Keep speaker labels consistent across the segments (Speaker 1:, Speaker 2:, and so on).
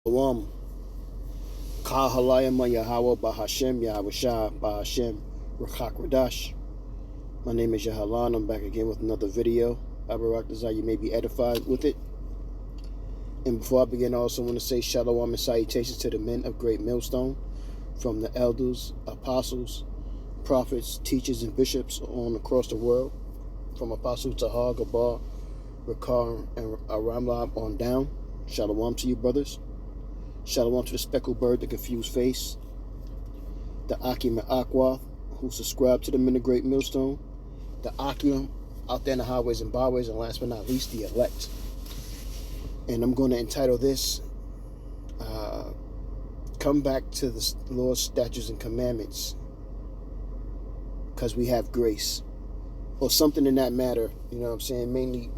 Speaker 1: Shalom. Kahalayama Yahweh Bahashem Yahweh Shah Bahashem Rakak Radash. My name is Yahalan. I'm back again with another video. Abarak Desire you may be edified with it. And before I begin, I also want to say Shalom and salutations to the men of Great Millstone, from the elders, apostles, prophets, teachers, and bishops on across the world, from Apostle Tahar, Gabar, Rakar, and Aramlab on down. Shalom to you, brothers. Shalom to the speckled bird, the confused face, the Akim and Akwath, who subscribe to the men of Great Millstone, the Akim out there in the highways and byways, and last but not least, the elect. And I'm going to entitle this, Come Back to the Lord's Statutes and Commandments, because we have grace, or something in that matter, you know what I'm saying, mainly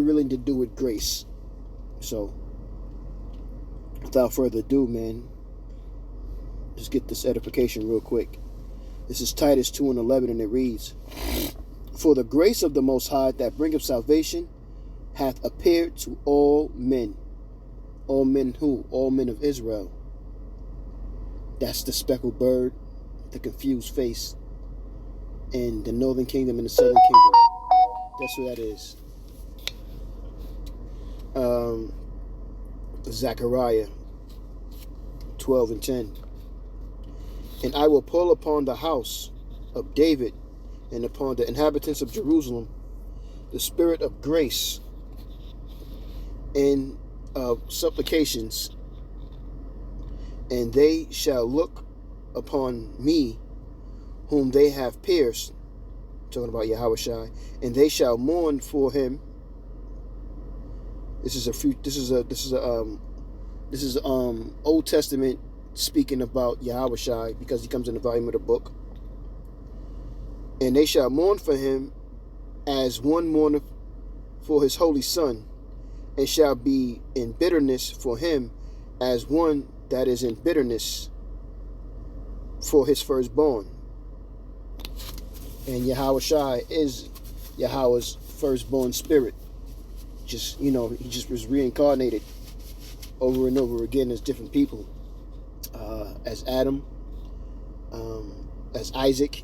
Speaker 1: really to do with grace. So, without further ado, man, just get this edification real quick. This is Titus 2:11, and it reads, For the grace of the Most High that bringeth salvation hath appeared to all men. All men who? All men of Israel. That's the speckled bird, the confused face, and the northern kingdom and the southern kingdom. That's what that is. Zechariah 12:10. And I will pull upon the house of David and upon the inhabitants of Jerusalem the spirit of grace and of supplications, and they shall look upon me whom they have pierced, talking about Yahweh Shai, and they shall mourn for him. This is Old Testament speaking about Yahweh Shai, because he comes in the volume of the book. And they shall mourn for him as one mourneth for his holy son, and shall be in bitterness for him as one that is in bitterness for his firstborn. And Yahweh Shai is Yahweh's firstborn spirit. He just was reincarnated over and over again as different people, as Adam, as Isaac.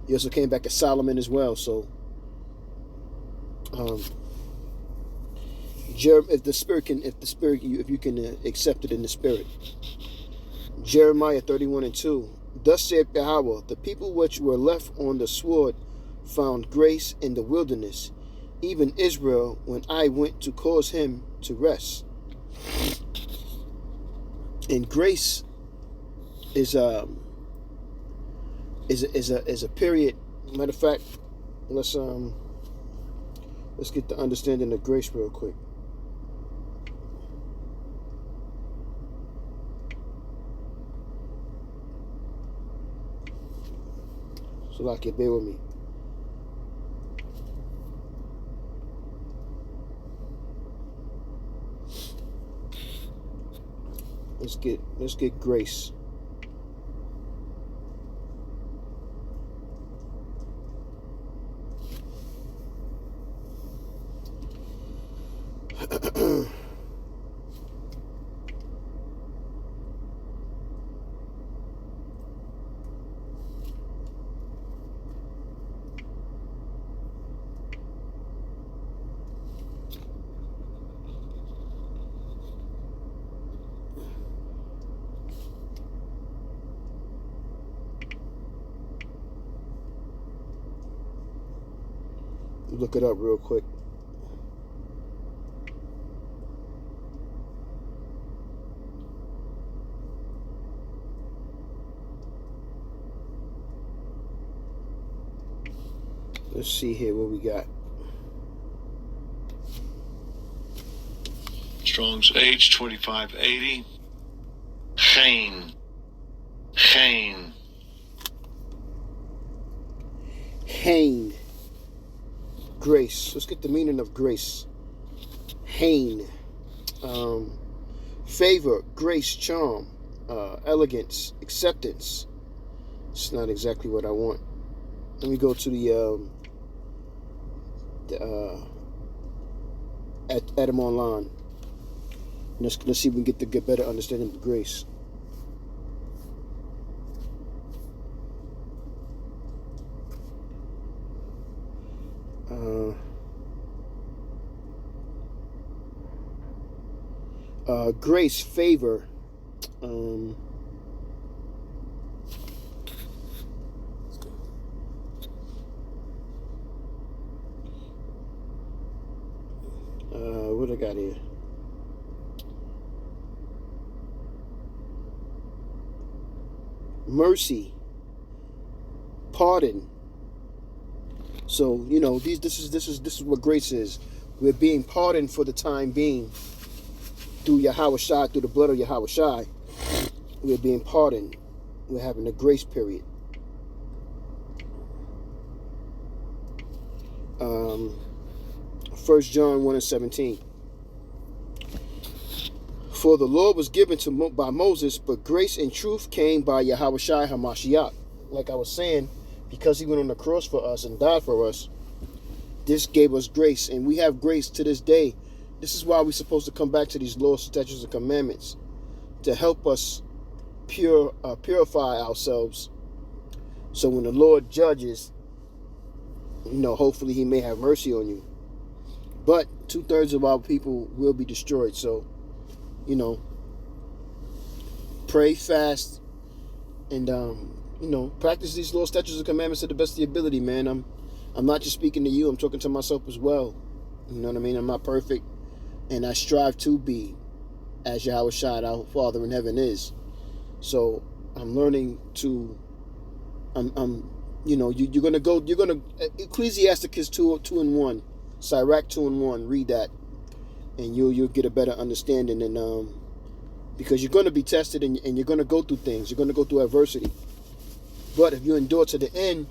Speaker 1: He also came back as Solomon as well. So, if you can accept it in the spirit. Jeremiah 31:2. Thus saith Yahweh, the people which were left on the sword found grace in the wilderness, even Israel, when I went to cause him to rest. And grace is a period. Matter of fact, let's get the understanding of grace real quick. So like it, bear with me. Let's get grace. Look it up real quick. Let's see here what we got.
Speaker 2: Strong's H2580. Chain.
Speaker 1: Grace. Let's get the meaning of grace. Hain. Favor, grace, charm, elegance, acceptance. It's not exactly what I want. Let me go to the at him online. Let's see if we can get better understanding of grace. Grace, favor. What I got here? Mercy, pardon. So this is what grace is. We're being pardoned for the time being through Yahweh Shai, through the blood of Yahweh Shai. We're being pardoned. We're having a grace period. 1 John 1:17. For the law was given by Moses, but grace and truth came by Yahweh Shai HaMashiach. Like I was saying, because he went on the cross for us and died for us, this gave us grace, and we have grace to this day. This is why we're supposed to come back to these laws, statutes, and commandments to help us purify ourselves. So when the Lord judges, hopefully he may have mercy on you. But 2/3 of our people will be destroyed. So, pray, fast, and practice these laws, statutes, and commandments to the best of your ability, man. I'm not just speaking to you. I'm talking to myself as well. You know what I mean? I'm not perfect, and I strive to be as Yahweh Shai, our Father in heaven, is. So I'm learning to. You're gonna Ecclesiasticus 2:1, Sirach 2:1. Read that, and you'll get a better understanding. And because you're gonna be tested, and you're gonna go through things. You're gonna go through adversity. But if you endure to the end,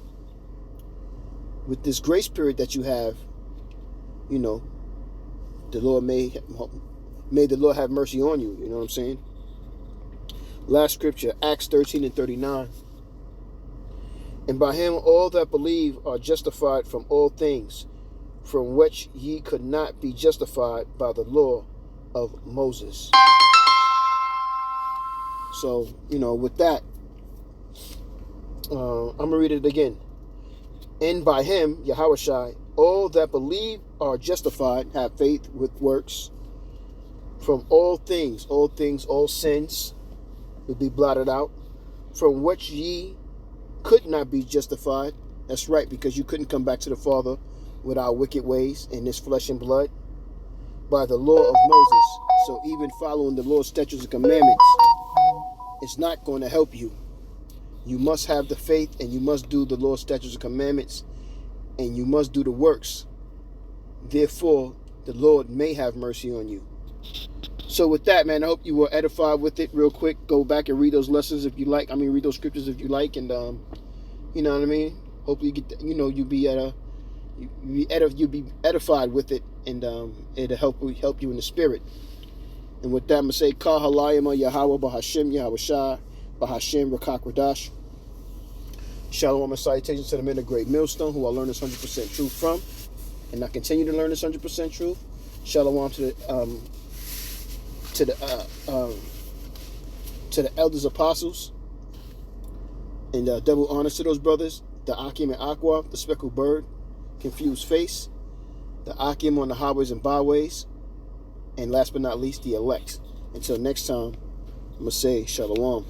Speaker 1: with this grace period that you have, the Lord may the Lord have mercy on you. You know what I'm saying? Last scripture, Acts 13:39. And by him all that believe are justified from all things, from which ye could not be justified by the law of Moses. So, with that, I'm going to read it again. And by him, Yahweh Shai, all that believe are justified, have faith with works, from all things, all sins will be blotted out, from which ye could not be justified. That's right, because you couldn't come back to the Father with our wicked ways in this flesh and blood by the law of Moses. So even following the law, statutes, and commandments is not going to help you. You must have the faith, and you must do the law, statutes, and commandments, and you must do the works. Therefore, the Lord may have mercy on you. So with that, man, I hope you were edified with it. Real quick, go back and read those lessons if you like. Read those scriptures if you like, and you know what I mean. Hopefully, you get you'll be edified with it, and it'll help you in the spirit. And with that, I'm gonna say, Kah Halayim Yahweh Bahashem Yahweh Shai Bahashem Rakak Radash. Shalom and salutations to the men of Great Millstone who I learned this 100% truth from, and I continue to learn this 100% truth. Shalom to the elders, apostles, and double honors to those brothers, the Akim and Aqua, the speckled bird, confused face, the Akim on the highways and byways, and last but not least, the elect. Until next time, I'm going to say Shalom.